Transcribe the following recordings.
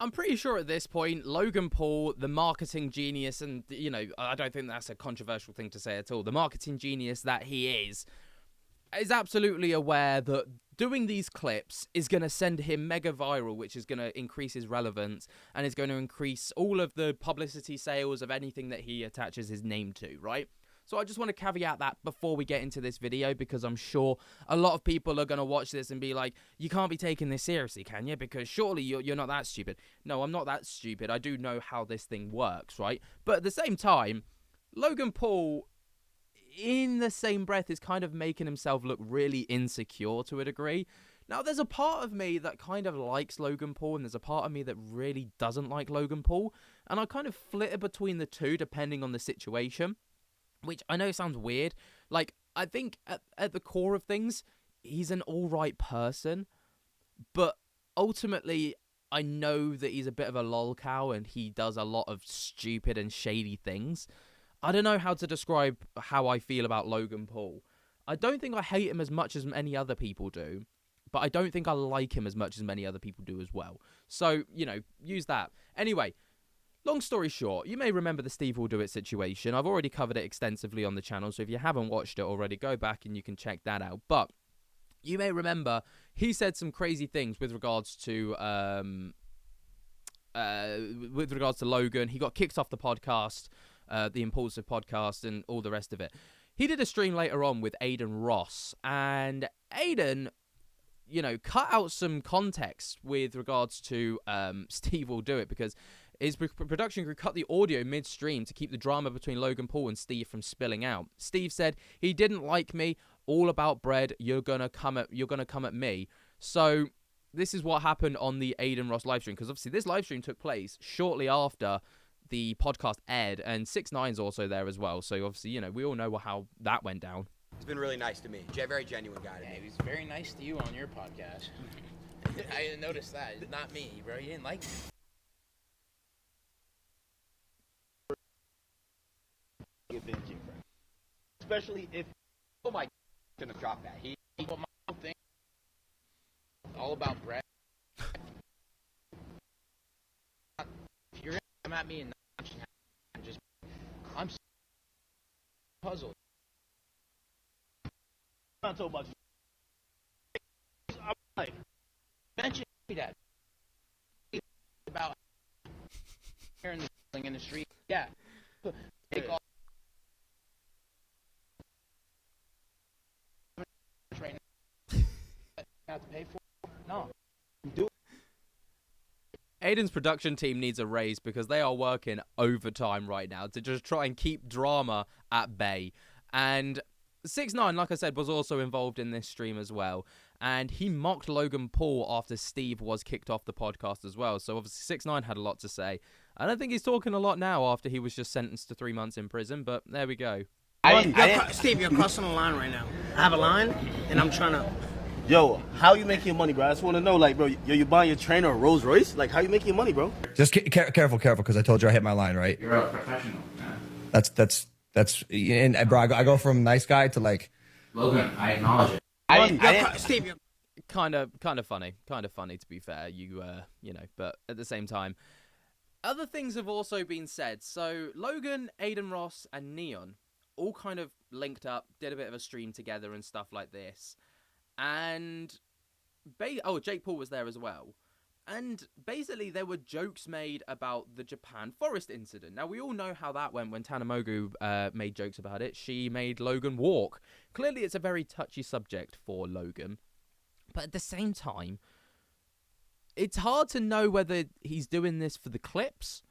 I'm pretty sure at this point, Logan Paul, the marketing genius, and, you know, I don't think that's a controversial thing to say at all, the marketing genius that he is absolutely aware that doing these clips is going to send him mega viral, which is going to increase his relevance and is going to increase all of the publicity sales of anything that he attaches his name to, right? So I just want to caveat that before we get into this video, because I'm sure a lot of people are going to watch this and be like, you can't be taking this seriously, can you? Because surely you're not that stupid. No, I'm not that stupid. I do know how this thing works, right? But at the same time, Logan Paul, in the same breath, is kind of making himself look really insecure to a degree. Now, there's a part of me that kind of likes Logan Paul, and there's a part of me that really doesn't like Logan Paul. And I kind of flitter between the two depending on the situation. Which I know sounds weird. Like, I think at the core of things, he's an alright person. But ultimately, I know that he's a bit of a lolcow and he does a lot of stupid and shady things. I don't know how to describe how I feel about Logan Paul. I don't think I hate him as much as many other people do. But I don't think I like him as much as many other people do as well. So, you know, use that. Anyway. Long story short, you may remember the Steve Will Do It situation. I've already covered it extensively on the channel, so if you haven't watched it already, go back and you can check that out. But you may remember he said some crazy things with regards to Logan. He got kicked off the podcast, the Impulsive podcast, and all the rest of it. He did a stream later on with Aiden Ross, and Aiden, you know, cut out some context with regards to Steve Will Do It, because his production crew cut the audio mid-stream to keep the drama between Logan Paul and Steve from spilling out. Steve said, he didn't like me, all about bread, you're gonna come at me. So this is what happened on the Aiden Ross livestream, because obviously this livestream took place shortly after the podcast aired, and 6ix9ine's also there as well. So obviously, you know, we all know how that went down. He's been really nice to me. Very genuine guy to me. He's very nice to you on your podcast. I didn't notice that. It's not me, bro. You didn't like me. Especially if, oh my, gonna drop that. He Well, my whole thing, all about bread. If you're gonna come at me and I'm puzzled. I'm not talking about you. I'm like, Mention that about here in the street. Yeah. Take all right now. Have to pay for it? No. Aiden's production team needs a raise because they are working overtime right now to just try and keep drama at bay. And 6ix9ine, like I said, was also involved in this stream as well. And he mocked Logan Paul after Steve was kicked off the podcast as well. So obviously 6ix9ine had a lot to say. I don't think he's talking a lot now after he was just sentenced to 3 months in prison, but there we go. Steve, you're crossing the line right now. I have a line, and I'm trying to... Yo, how you making your money, bro? I just want to know, like, bro, you buying your trainer a Rolls Royce? Like, how you making your money, bro? Just careful, because I told you I hit my line, right? You're a professional, man. That's, and bro, I go from nice guy to like... Logan, I acknowledge it. Steve, you're... Kind of funny to be fair. You know, but at the same time, other things have also been said. So Logan, Aiden Ross, and Neon all kind of linked up, did a bit of a stream together and stuff like this. And Jake Paul was there as well. And basically there were jokes made about the Japan Forest incident. Now we all know how that went when Tanamogu made jokes about it. She made Logan walk. Clearly it's a very touchy subject for Logan. But at the same time, it's hard to know whether he's doing this for the clips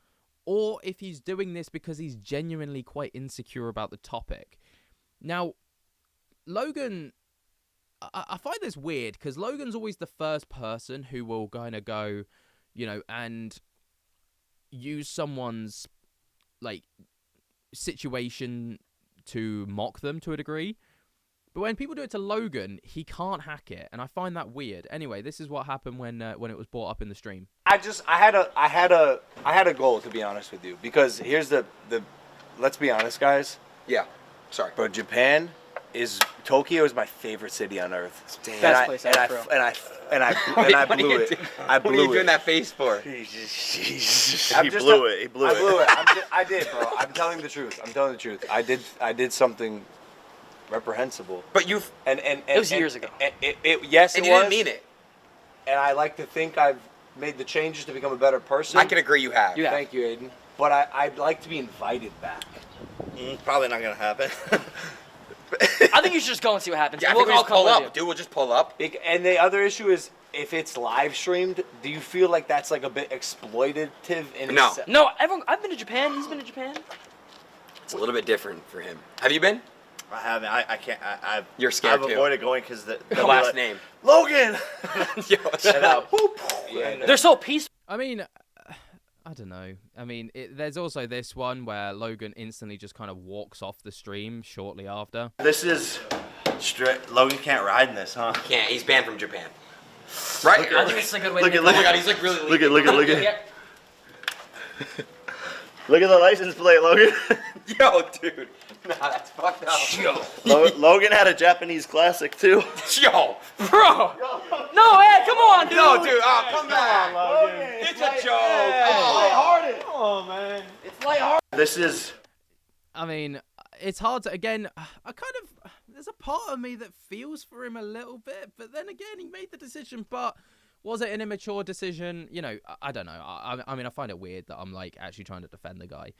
or if he's doing this because he's genuinely quite insecure about the topic. Now, Logan, I find this weird because Logan's always the first person who will kind of go, you know, and use someone's, like, situation to mock them to a degree. But when people do it to Logan, he can't hack it, and I find that weird. Anyway, this is what happened when it was brought up in the stream. I had a goal, to be honest with you, because here's the let's be honest, guys. Yeah. Sorry. But Japan Tokyo is my favorite city on earth. Damn. And Best I- place and I, ever. and I and I What and I are you blew it. doing- I What are blew you doing it. that face for? He blew it. He blew I it. blew it. I did, bro. I'm telling the truth. I did something reprehensible. But you And It was years ago. Yes, and it you was. didn't mean it. And I like to think I've made the changes to become a better person. I can agree you have. You have. Thank you, Aiden. But I'd like to be invited back. Probably not gonna happen. I think you should just go and see what happens. Yeah, I We'll think we all just come pull with up, you. dude. We'll just pull up. And the other issue is, if it's live streamed, do you feel like that's like a bit exploitative? No. No, I've been to Japan. He's been to Japan. It's a little bit different for him. Have you been? I haven't. I can't. I've. You're scared I've too. avoided going because The last name. Logan. Yo, shut up. They're so peaceful. I mean, I don't know. I mean, there's also this one where Logan instantly just kind of walks off the stream shortly after. This is Logan can't ride in this, huh? Can't. He's banned from Japan. Right? I think it's a good way Look to at- make Oh my look god, he's like really Look at leaking. Look at the license plate, Logan. Yo, dude. Nah, that's fucked up. Yo. Logan had a Japanese classic too. Yo. Bro! No, Ed, come on, dude! No, dude. Oh, come back. It's a joke. Oh. This is. I mean, it's hard to, again, I kind of, there's a part of me that feels for him a little bit, but then again, he made the decision, but was it an immature decision? You know, I don't know. I mean, I find it weird that I'm, like, actually trying to defend the guy.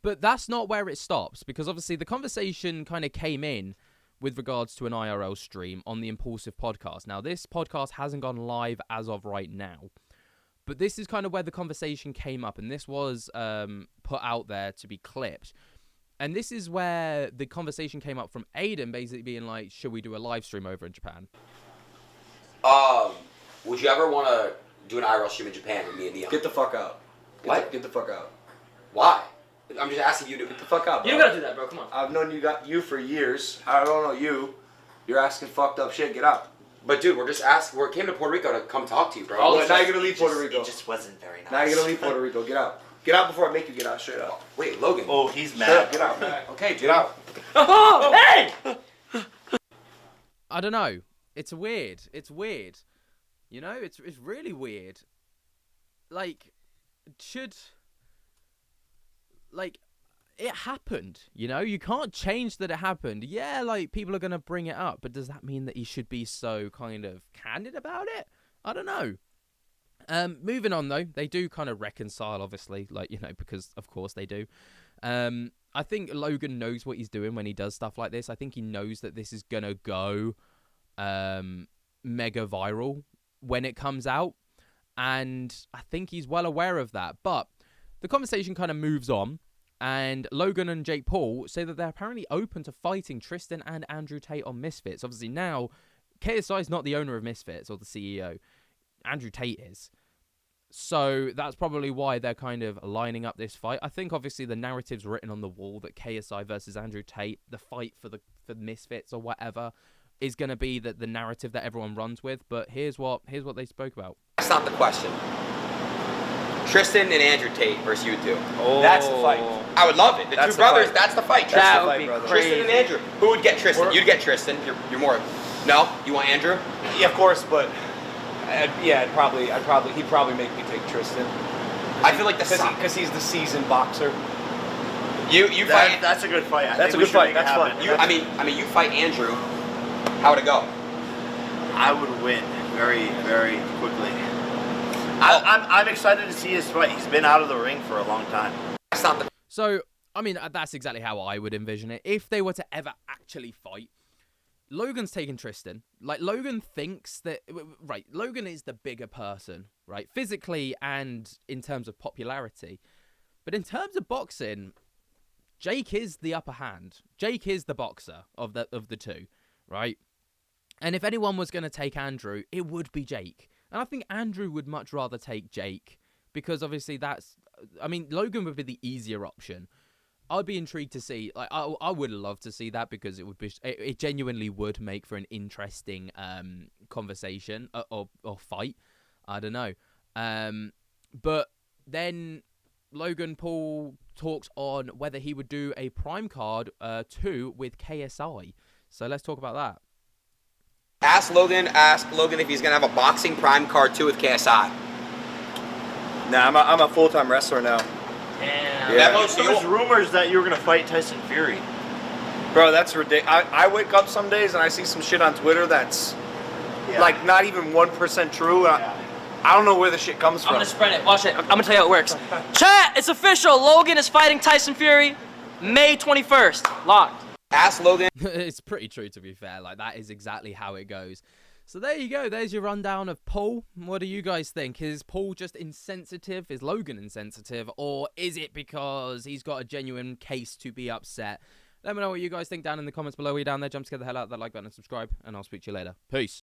But that's not where it stops, because obviously the conversation kind of came in with regards to an IRL stream on the Impulsive podcast. Now, this podcast hasn't gone live as of right now, but this is kind of where the conversation came up, and this was put out there to be clipped. And this is where the conversation came up from Aiden basically being like, should we do a live stream over in Japan? Would you ever want to do an IRL stream in Japan with me and Neon? Get the fuck out. What? Get the fuck out. Why? I'm just asking you to get the fuck out. You don't gotta do that, bro. Come on. I've known you for years. I don't know you. You're asking fucked up shit. Get out. But dude, we're just asking. We came to Puerto Rico to come talk to you, bro. Well, now you're gonna leave Puerto Rico. It just wasn't very nice. Now you're gonna leave Puerto Rico. Get out. Get out before I make you get out. Straight up. Wait, Logan. Oh, he's Shut up. mad. Get out. Okay, get out. Oh, hey! I don't know. It's weird. It's weird. You know, it's really weird. Like, it happened, you know? You can't change that it happened. Yeah, like, people are going to bring it up, but does that mean that he should be so kind of candid about it? I don't know. Moving on, though, they do kind of reconcile, obviously, like, you know, because, of course, they do. I think Logan knows what he's doing when he does stuff like this. I think he knows that this is going to go mega viral when it comes out, and I think he's well aware of that. But the conversation kind of moves on, and Logan and Jake Paul say that they're apparently open to fighting Tristan and Andrew Tate on Misfits. Obviously now, KSI is not the owner of Misfits or the CEO. Andrew Tate is. So that's probably why they're kind of lining up this fight. I think obviously the narrative's written on the wall that KSI versus Andrew Tate, the fight for the Misfits or whatever, is going to be the narrative that everyone runs with. But here's what they spoke about. That's not the question. Tristan and Andrew Tate versus you two. Oh. That's the fight. I would love it. The That's two the brothers, fight. that's the fight. That Tristan, would be brother. crazy. Tristan and Andrew. Who would get Tristan? You'd get Tristan. You're more. No? You want Andrew? Yeah, of course, but he'd probably make me take Tristan. I feel like because he's the seasoned boxer. You fight. That's a good fight. That's a good fight. That's fun. I mean, you fight Andrew. How would it go? I would win very, very quickly. I'm excited to see his fight. He's been out of the ring for a long time. That's not the. So, I mean, that's exactly how I would envision it. If they were to ever actually fight, Logan's taking Tristan. Like, Logan thinks that... Right, Logan is the bigger person, right? Physically and in terms of popularity. But in terms of boxing, Jake is the upper hand. Jake is the boxer of the two, right? And if anyone was going to take Andrew, it would be Jake. And I think Andrew would much rather take Jake because obviously that's... I mean, Logan would be the easier option. I'd be intrigued to see... Like, I would love to see that because it would be... It genuinely would make for an interesting conversation or fight. I don't know. But then Logan Paul talks on whether he would do a Prime card 2 with KSI. So let's talk about that. Ask Logan if he's going to have a boxing Prime card 2 with KSI. Nah, I'm a full-time wrestler now. Damn. Yeah. There's rumors that you were gonna fight Tyson Fury. Bro, that's ridiculous. I wake up some days and I see some shit on Twitter that's like not even 1% true. I don't know where the shit comes I'm from. gonna spread it. Watch it. I'm gonna tell you how it works. Chat, it's official. Logan is fighting Tyson Fury May 21st. Locked. Ask Logan. It's pretty true, to be fair. Like, that is exactly how it goes. So there you go. There's your rundown of Paul. What do you guys think? Is Paul just insensitive? Is Logan insensitive? Or is it because he's got a genuine case to be upset? Let me know what you guys think down in the comments below. Are you down there? Jump to get the hell out of that like button and subscribe. And I'll speak to you later. Peace.